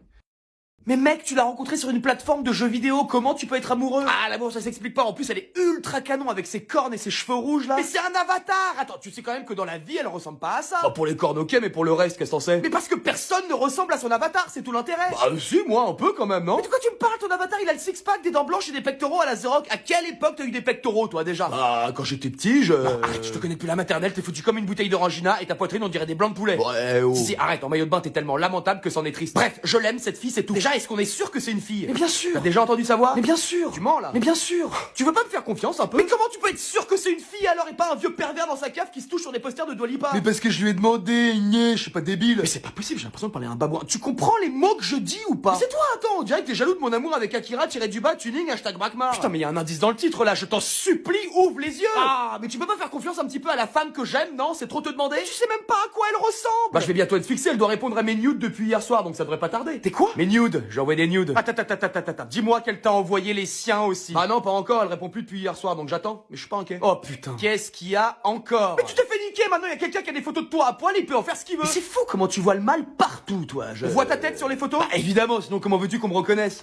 Mais mec, tu l'as rencontrée sur une plateforme de jeux vidéo, comment tu peux être amoureux? Ah, l'amour, ça s'explique pas. En plus, elle est ultra canon avec ses cornes et ses cheveux rouges, là. Mais c'est un avatar! Attends, tu sais quand même que dans la vie, elle ressemble pas à ça. Oh, pour les cornes, ok, mais pour le reste, qu'est-ce qu'on sait? Mais parce que personne ne ressemble à son avatar, c'est tout l'intérêt. Bah, si, moi, un peu quand même, non? Mais de quoi tu me parles? Ton avatar, il a le six-pack, des dents blanches et des pectoraux à la The Rock. À quelle époque t'as eu des pectoraux, toi, déjà? Ah, quand j'étais petit, arrête, je te connais depuis la maternelle, t'es foutu comme une bouteille d'orangina et ta poitrine, on dirait des blancs de poulet. Ouais, oh. Si, arrête, en maillot de bain, t'es tellement lamentable que c'en est triste. Bref, je l'aime, cette fille, c'est tout. Déjà, est-ce qu'on est sûr que c'est une fille? Mais bien sûr. T'as déjà entendu savoir? Mais bien sûr. Tu mens là? Mais bien sûr. Tu veux pas me faire confiance un peu? Mais comment tu peux être sûr que c'est une fille alors et pas un vieux pervers dans sa cave qui se touche sur des posters de Dua Lipa? Mais parce que je lui ai demandé, je suis pas débile. Mais c'est pas possible, j'ai l'impression de parler à un babouin. Tu comprends les mots que je dis ou pas? C'est toi, attends, on dirait que t'es jaloux de mon amour avec Akira _du-bas tuning #Brakmar. Putain, mais y a un indice dans le titre là, je t'en supplie, ouvre les yeux. Ah, mais tu peux pas faire confiance un petit peu à la femme que j'aime, non? C'est trop te demander? Tu sais même pas à quoi elle ressemble. Bah je vais bientôt être fixé, elle doit répondre à mes nudes depuis hier soir, donc ça devrait pas tarder. T'es quoi? Mes nudes, j'ai envoyé des nudes. Attends, dis-moi qu'elle t'a envoyé les siens aussi. Ah non, pas encore, elle répond plus depuis hier soir, donc j'attends, mais je suis pas inquiet. Oh putain. Qu'est-ce qu'il y a encore? Mais tu t'es fait niquer, maintenant il y a quelqu'un qui a des photos de toi à poil, il peut en faire ce qu'il veut. Mais c'est fou comment tu vois le mal partout, toi. On voit ta tête sur les photos? Bah évidemment, sinon comment veux-tu qu'on me reconnaisse?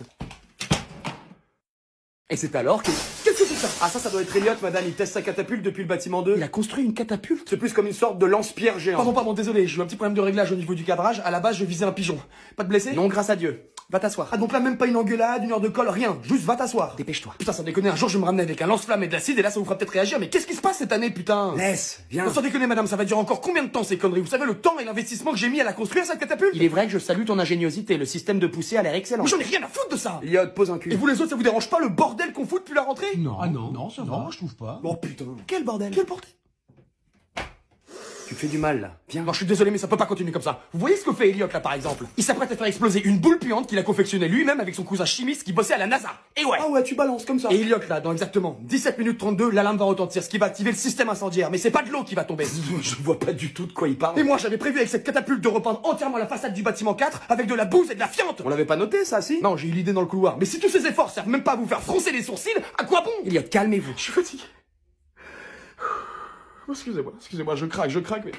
Et c'est alors que... Qu'est-ce que c'est ça? Ah ça doit être Elliot, madame, il teste sa catapulte depuis le bâtiment 2. Il a construit une catapulte? C'est plus comme une sorte de lance-pierre géant. Pardon, désolé, j'ai eu un petit problème de réglage au niveau du cadrage, à la base je visais un pigeon. Pas de blessé? Non, grâce à Dieu. Va t'asseoir. Ah donc là même pas une engueulade, une heure de colle, rien. Juste va t'asseoir. Dépêche-toi. Putain, sans déconner, un jour je vais me ramener avec un lance-flamme et de l'acide et là ça vous fera peut-être réagir. Mais qu'est-ce qui se passe cette année, putain? Laisse, viens. Non, sans déconner, madame, ça va durer encore combien de temps ces conneries? Vous savez le temps et l'investissement que j'ai mis à la construire cette catapulte? Il est vrai que je salue ton ingéniosité, le système de poussée a l'air excellent. Mais j'en ai rien à foutre de ça. Elliot, pose un cul. Et vous les autres, ça vous dérange pas le bordel qu'on fout depuis la rentrée? Non. Ah non, ça va, je trouve pas. Oh putain. Quel bordel? Quel bordel? Tu me fais du mal, là. Viens. Non, je suis désolé, mais ça peut pas continuer comme ça. Vous voyez ce que fait Elliot, là, par exemple? Il s'apprête à faire exploser une boule puante qu'il a confectionnée lui-même avec son cousin chimiste qui bossait à la NASA. Et ouais. Ah ouais, tu balances comme ça. Et Elliot, là, dans exactement 17 minutes 32, l'alarme va retentir, ce qui va activer le système incendiaire. Mais c'est pas de l'eau qui va tomber. Je vois pas du tout de quoi il parle. Et moi, j'avais prévu avec cette catapulte de repeindre entièrement la façade du bâtiment 4 avec de la bouse et de la fiente. On l'avait pas noté, ça, si? Non, j'ai eu l'idée dans le couloir. Mais si tous ces efforts servent même pas à vous faire froncer les sourcils, à quoi bon? Elliot, calmez-vous. Je suis fatigué. Excusez-moi, je craque, mais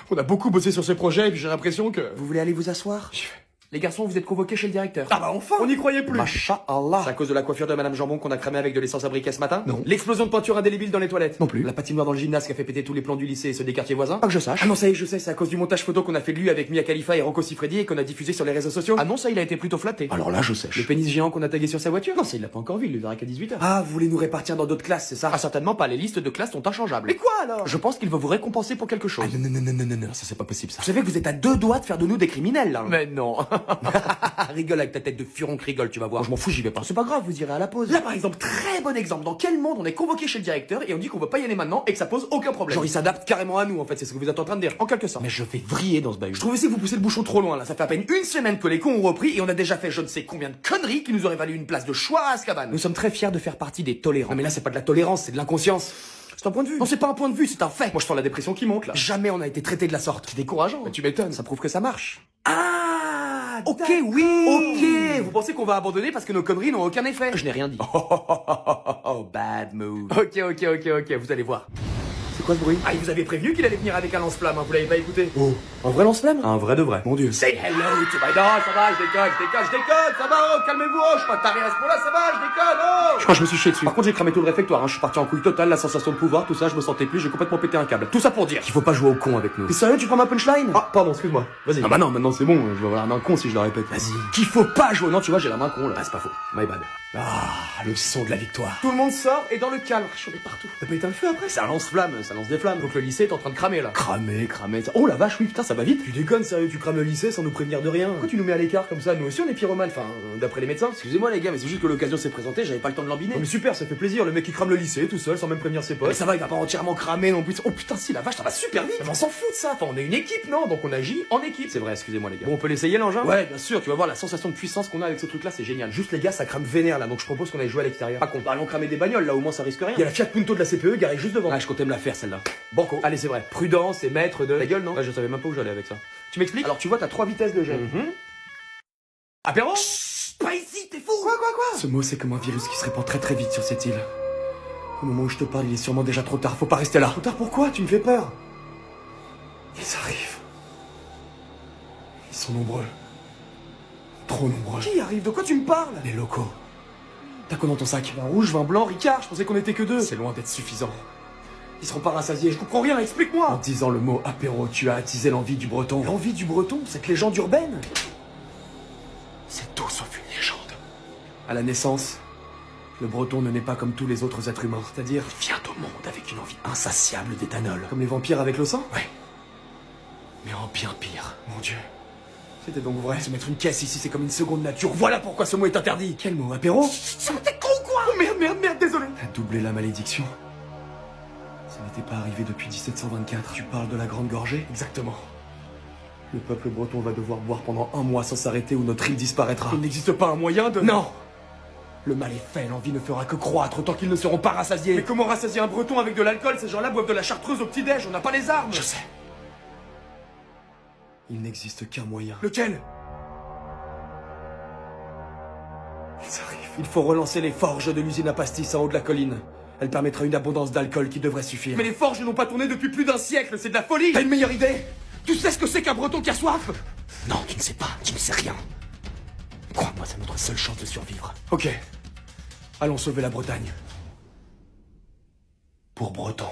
on a beaucoup bossé sur ce projet et puis j'ai l'impression que... Vous voulez aller vous asseoir? J'y vais. Les garçons, vous êtes convoqués chez le directeur. Ah bah enfin! On n'y croyait plus! Masha'Allah! C'est à cause de la coiffure de Madame Jambon qu'on a cramé avec de l'essence à briquet ce matin? Non. L'explosion de peinture indélébile dans les toilettes? Non plus. La patinoire dans le gymnase qui a fait péter tous les plans du lycée et ceux des quartiers voisins? Pas que je sache. Ah non, ça y est, je sais, c'est à cause du montage photo qu'on a fait de lui avec Mia Khalifa et Rocco Siffredi et qu'on a diffusé sur les réseaux sociaux. Ah non, ça il a été plutôt flatté. Alors là, je sèche. Le pénis géant qu'on a tagué sur sa voiture? Non, ça il l'a pas encore vu, il le verra qu'à 18h. Ah, vous voulez nous répartir dans d'autres classes, c'est ça? Ah certainement pas, les listes de classes sont inchangeables. Mais quoi alors? Je pense qu'il veut vous récompenser pour quelque chose. Ah non, ça c'est pas possible ça. Vous savez que vous êtes à 2 doigts de faire de nous des criminels là. Mais non. Rigole avec ta tête de furon que rigole, tu vas voir. Moi, je m'en fous, j'y vais pas. C'est pas grave, vous irez à la pause. Là, par exemple, très bon exemple. Dans quel monde on est convoqué chez le directeur et on dit qu'on veut pas y aller maintenant et que ça pose aucun problème? Genre, il s'adapte carrément à nous, en fait, c'est ce que vous êtes en train de dire. En quelque sorte. Mais je vais vriller dans ce bahut. Je trouve aussi que vous poussez le bouchon trop loin, là. Ça fait à peine une semaine que les cons ont repris et on a déjà fait je ne sais combien de conneries qui nous auraient valu une place de choix à Azkaban. Nous sommes très fiers de faire partie des tolérants. Non, mais là, c'est pas de la tolérance, c'est de l'inconscience. C'est un point de vue. Non, c'est pas un point de vue, c'est un fait. Moi, je sens la dépression qui monte, là. Jamais on a été traité de la sorte. C'est décourageant. Mais tu m'étonnes. Ça prouve que ça marche. Ah! Ok, oui! Ok! Vous pensez qu'on va abandonner parce que nos conneries n'ont aucun effet? Je n'ai rien dit. Oh, bad mood. Ok, vous allez voir. C'est quoi ce bruit? Ah, il vous avait prévenu qu'il allait venir avec un lance-flamme, hein, vous l'avez pas écouté? Oh, un vrai lance-flamme? Un vrai de vrai. Mon dieu. Say hello to my dog, ça va, je déconne, ça va, oh, calmez-vous, oh, je suis pas taré à ce point-là, ça va, je déconne, oh! Je crois que je me suis chié dessus. Par contre, j'ai cramé tout le réfectoire, hein, je suis parti en couille totale, la sensation de pouvoir, tout ça, je me sentais plus, j'ai complètement pété un câble. Tout ça pour dire qu'il faut pas jouer au con avec nous. T'es sérieux, tu prends ma punchline? Ah, pardon, excuse-moi. Vas-y. Ah bah non, maintenant c'est bon, je vais avoir la main con si je la répète. Vas-y. Qu'il faut pas jouer, non, tu vois, j'ai la main con, là. Ah, c'est pas faux. My bad. Ah, le son de la victoire. Tout le monde sort et dans le calme. Je suis partout. T'as pas éteint le feu après? Ça lance flamme, ça lance des flammes. Donc le lycée est en train de cramer là. Cramer. Oh la vache, oui, putain, ça va vite. Tu déconnes, sérieux, tu crames le lycée sans nous prévenir de rien. Pourquoi tu nous mets à l'écart comme ça? Nous aussi on est pyromanes, enfin, d'après les médecins. Excusez-moi les gars, mais c'est juste que l'occasion s'est présentée, j'avais pas le temps de l'embiner. Oh, mais super, ça fait plaisir, le mec qui crame le lycée tout seul sans même prévenir ses potes. Mais ça va, il va pas entièrement cramer non plus. Oh putain, si la vache, ça va super vite. Mais on s'en fout de ça. Enfin, on est une équipe, non? Donc on agit en équipe. C'est vrai, excusez-moi les gars. Bon, on peut l'essayer l'engin? Ouais, bien sûr, tu vas voir la sensation de puissance qu'on a avec ce truc là, c'est génial. Juste les gars, ça crame vénère là, donc je propose qu'on aille jouer à l'extérieur. Pas qu'on allons cramer des bagnoles là, au moins ça risque rien. Il y a la Fiat Punto de la CPE garée juste devant. Ah, je comptais me la faire celle-là. Banco. Allez, c'est vrai. Prudence et maître de. Ta gueule, non? Ouais, je savais même pas où j'allais avec ça. Tu m'expliques? Alors tu vois, t'as 3 vitesses de gel. Apéro? Pas ici, t'es fou! Quoi? Ce mot, c'est comme un virus qui se répand très très vite sur cette île. Au moment où je te parle, il est sûrement déjà trop tard, faut pas rester là. Trop tard pourquoi? Tu me fais peur. Ils arrivent. Ils sont nombreux. Trop nombreux. Qui arrive? De quoi tu me parles? Les locaux. T'as quoi dans ton sac? Vin rouge, vin blanc, Ricard, je pensais qu'on était que deux. C'est loin d'être suffisant. Ils seront pas rassasiés, je comprends rien, explique-moi. En disant le mot apéro, tu as attisé l'envie du breton. L'envie du breton, cette légende urbaine. C'est tout sauf une légende. À la naissance, le breton ne naît pas comme tous les autres êtres humains. C'est-à-dire, il vient au monde avec une envie insatiable d'éthanol. Comme les vampires avec le sang? Ouais. Mais en bien pire. Mon Dieu. C'était donc vrai. Se mettre une caisse ici, c'est comme une seconde nature. Voilà pourquoi ce mot est interdit. Quel mot? Apéro? T'es con ou quoi? Merde, désolé. T'as doublé la malédiction. Ça n'était pas arrivé depuis 1724. Tu parles de la Grande Gorgée? Exactement. Le peuple breton va devoir boire pendant 1 mois sans s'arrêter ou notre île disparaîtra. Il n'existe pas un moyen de... Non! Le mal est fait, l'envie ne fera que croître tant qu'ils ne seront pas rassasiés. Mais comment rassasier un breton avec de l'alcool? Ces gens-là boivent de la chartreuse au petit-déj, on n'a pas les armes. Je sais. Il n'existe qu'un moyen. Lequel? Ça arrive. Il faut relancer les forges de l'usine à pastis en haut de la colline. Elle permettra une abondance d'alcool qui devrait suffire. Mais les forges n'ont pas tourné depuis plus d'1 siècle, c'est de la folie. T'as une meilleure idée? Tu sais ce que c'est qu'un breton qui a soif? Non, tu ne sais pas, tu ne sais rien. Crois-moi, c'est notre seule chance de survivre. Ok. Allons sauver la Bretagne. Pour Breton.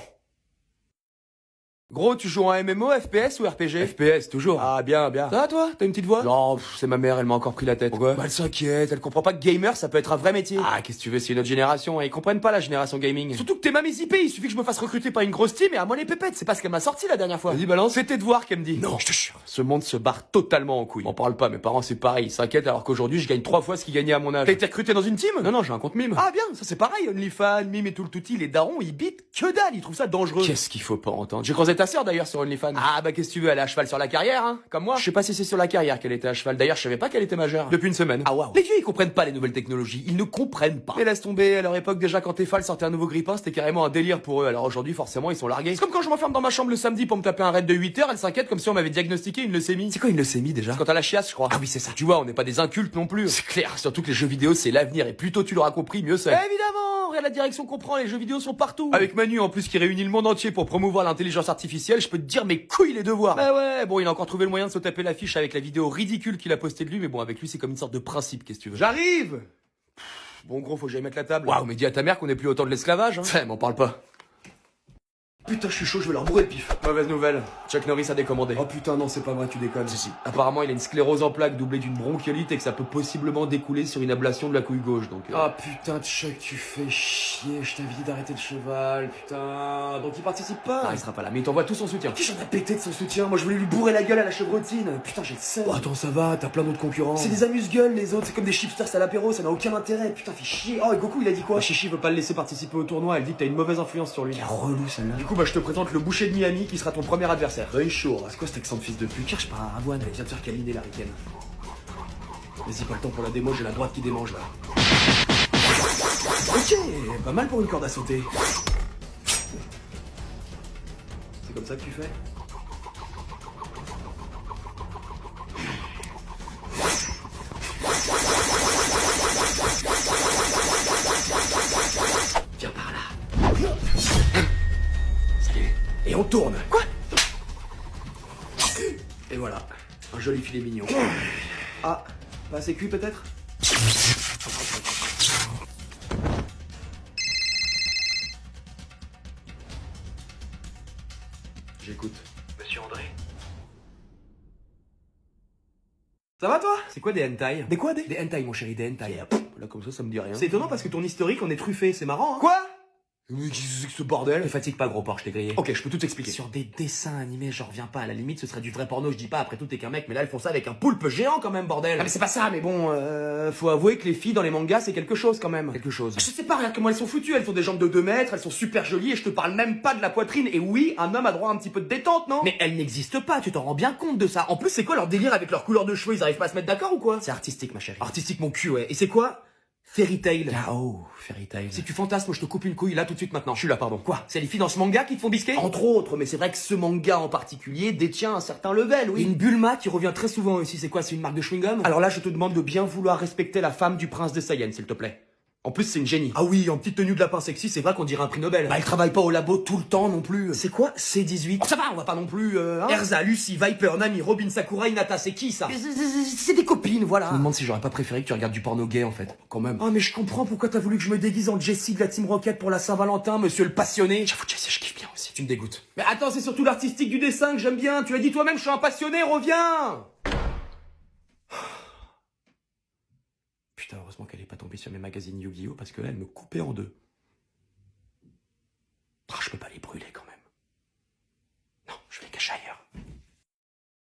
Gros, tu joues en MMO, FPS ou RPG? FPS, toujours. Ah, bien. Ça va, toi? T'as une petite voix? Non, c'est ma mère, elle m'a encore pris la tête. Pourquoi? Bah, elle s'inquiète, elle comprend pas que gamer, ça peut être un vrai métier. Ah, qu'est-ce que tu veux, c'est une autre génération, hein. Ils comprennent pas la génération gaming. Surtout que t'es ma IP, il suffit que je me fasse recruter par une grosse team et à moi les pépettes, c'est pas ce qu'elle m'a sorti la dernière fois. Vas-y, balance. Fais tes devoirs qu'elle me dit. Non, je te jure. Ce monde se barre totalement en couille. M'en parle pas, mes parents c'est pareil, ils s'inquiètent alors qu'aujourd'hui je gagne 3 fois ce qu'ils gagnaient à mon âge. T'as été recruté dans une team? Non, j'ai un compte mime. Ah bien, ça c'est pareil, OnlyFans, mime et tout le touti, les darons ils bitent que dalle, ils trouvent ça dangereux. Qu'est-ce qu'il faut pas entendre? J'ai croisé ta sœur d'ailleurs sur OnlyFans. Ah bah qu'est-ce que tu veux, elle est à cheval sur la carrière, hein, comme moi. Je sais pas si c'est sur la carrière qu'elle était à cheval. D'ailleurs, je savais pas qu'elle était majeure. Depuis une semaine. Ah waouh. Les vieux ils comprennent pas les nouvelles technologies, ils ne comprennent pas. Mais laisse tomber, à leur époque déjà quand Tefal sortait un nouveau grippin, c'était carrément un délire pour eux. Alors aujourd'hui, forcément, ils sont largués. C'est comme quand je m'enferme dans ma chambre le samedi pour me taper un raid de 8 heures, elle s'inquiète comme si on m'avait diagnostiqué une leucémie. C'est quoi une leucémie déjà? C'est quand t'as la chiasse, je crois. Ah oui, c'est ça. Tu vois, on n'est pas des incultes non plus. C'est clair, surtout que les jeux vidéo c'est l'avenir et plus tôt tu l'auras compris, mieux c'est. Évidemment, regarde la direction qu'on prend, les jeux vidéo sont partout. Avec Manu en plus qui réunit le monde entier pour promouvoir l'intelligence artificielle, je peux te dire mes couilles les devoirs. Bah ouais, Bon, il a encore trouvé le moyen de se taper l'affiche avec la vidéo ridicule qu'il a postée de lui, mais bon, avec lui c'est comme une sorte de principe, qu'est-ce que tu veux. j'arrive. Bon gros, faut que j'aille mettre la table. Waouh, mais dis à ta mère qu'on est plus autant de l'esclavage, hein. Ça, m'en parle pas. Putain, je suis chaud, je vais leur bourrer le pif. Mauvaise nouvelle, Chuck Norris a décommandé. Oh putain, non, c'est pas vrai, tu déconnes. Si. Apparemment, il a une sclérose en plaques doublée d'une bronchiolite et que ça peut possiblement découler sur une ablation de la couille gauche, donc... Ah putain, Chuck, tu fais chier, je t'avais dit d'arrêter le cheval, putain. Donc il participe pas. Ah, il sera pas là, mais il t'envoie tout son soutien. Qui j'en ai pété de son soutien? Moi je voulais lui bourrer la gueule à la chevrotine. Putain, j'ai le seum. Oh, attends, ça va, t'as plein d'autres concurrents. C'est des amuse-gueules les autres, c'est comme des chipsters à l'apéro, ça n'a aucun intérêt. Putain, fais chier. Oh, et Goku il a dit quoi? Chichi veut pas le laisser participer au tournoi, elle dit que t'as une mauvaise influence sur lui. Quelle relou celle-là. Du coup, bah, je te présente le boucher de Miami qui sera ton premier adversaire. Bonne chaud. C'est quoi cet accent de fils de pute? Cherche pas à Avoine, elle vient de faire câliner la ricaine. Vas-y, pas le temps pour la démo, j'ai la droite qui démange là. Ok, pas mal pour une corde à sauter. C'est comme ça que tu fais? Viens par là. Salut. Et on tourne. Quoi? Et voilà, un joli filet mignon. Ah, pas assez cuit peut-être? J'écoute. Monsieur André. Ça va toi? C'est quoi des hentai? Des quoi Des hentai, mon chéri, des hentai. Là, comme ça me dit rien. C'est étonnant parce que ton historique on est truffé, c'est marrant hein? Quoi? Mais qu'est-ce que c'est que ce bordel? Ne fatigue pas, gros porc, je t'ai grillé. Ok, je peux tout expliquer. Sur des dessins animés, j'en reviens pas. À la limite, ce serait du vrai porno, je dis pas. Après tout, t'es qu'un mec, mais là, ils font ça avec un poulpe géant quand même, bordel. Ah mais c'est pas ça, mais bon, faut avouer que les filles dans les mangas c'est quelque chose quand même. Quelque chose. Je sais pas, regarde comment elles sont foutues, elles ont des jambes de 2 mètres, elles sont super jolies et je te parle même pas de la poitrine. Et oui, un homme a droit à un petit peu de détente, non? Mais elles n'existent pas, tu t'en rends bien compte de ça. En plus, c'est quoi leur délire avec leur couleur de cheveux? Ils arrivent pas à se mettre d'accord ou quoi? C'est artistique, ma chérie. Artistique mon cul, ouais. Et c'est quoi? Fairy Tail. Ah oh, Fairy Tail. Si tu fantasmes, je te coupe une couille là tout de suite maintenant. Je suis là, pardon. Quoi? C'est les filles dans ce manga qui te font bisquer? Entre autres, mais c'est vrai que ce manga en particulier détient un certain level, oui. Et une Bulma qui revient très souvent ici, c'est quoi? C'est une marque de chewing-gum? Alors là, je te demande de bien vouloir respecter la femme du prince de Saiyan, s'il te plaît. En plus, c'est une génie. Ah oui, en petite tenue de lapin sexy, c'est vrai qu'on dirait un prix Nobel. Bah, elle travaille pas au labo tout le temps non plus. C'est quoi C18? Oh, ça va, on va pas non plus... hein. Erza, Lucie, Viper, Nami, Robin, Sakura, Hinata, c'est qui ça? C'est des copines, voilà. Je me demande si j'aurais pas préféré que tu regardes du porno gay en fait. Quand même. Oh mais je comprends pourquoi t'as voulu que je me déguise en Jessie de la Team Rocket pour la Saint-Valentin, monsieur le passionné. J'avoue Jessie, je kiffe bien aussi. Tu me dégoûtes. Mais attends, c'est surtout l'artistique du dessin que j'aime bien. Tu l'as dit toi-même, je suis un passionné, reviens. Putain, heureusement qu'elle est pas tombée sur mes magazines Yu-Gi-Oh parce que là, elle me coupait en deux.